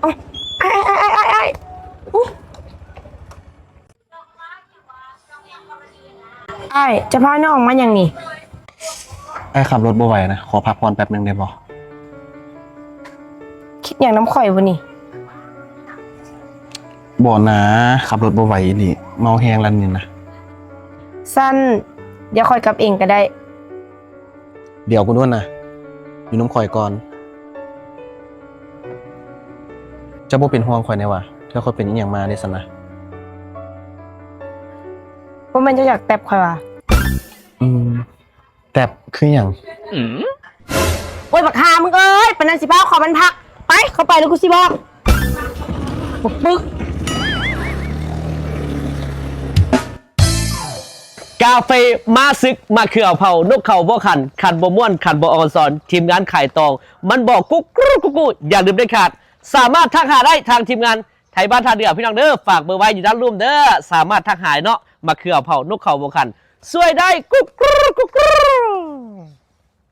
เอ้าไอ้อุ๊ยไอ้จะพาน้องมาอย่างนี้ไอ้ขับรถบ่ไหวนะขอพักผ่อนแป๊บนึงได้บ่คิดอย่างน้ำข่อยวะนี่บ่นะขับรถบ่ไหวนี่เมาแฮงแล้วนี่นะสั้นเดี๋ยวคอยกลับเองก็ได้เดี๋ยวกูด้วยนะอยู่น้ำข่อยก่อนจะบ่เป็นห่วงข่อยแน่วะถ้าข่อยเป็นอีหยังมาได้ซั่นนะเพราะมันจะอยากแตบคอยวะแต่คือหยังโอ้ยบักฮามึงเอ้ยปนันสิบ้าขอมันพักไปเข้าไปแล้วกูสิบอกปึ๊กกาเฟมาซึกมาเขือเผานกเขาบ่ขันบ่ม่วนขันบ่ออนซอนทีมงานขายตองมันบอกกุ๊กกูอย่าลืมได้ขาดสามารถทักหาได้ทางทีมงานไทยบ้านท่าเดือพี่น้องเด้อฝากเบอร์ไว้อยู่ด้านร่วมเด้อสามารถทักหาเนาะมาเขือเผานกเขาบ่ขันช่วยได้กุ๊ก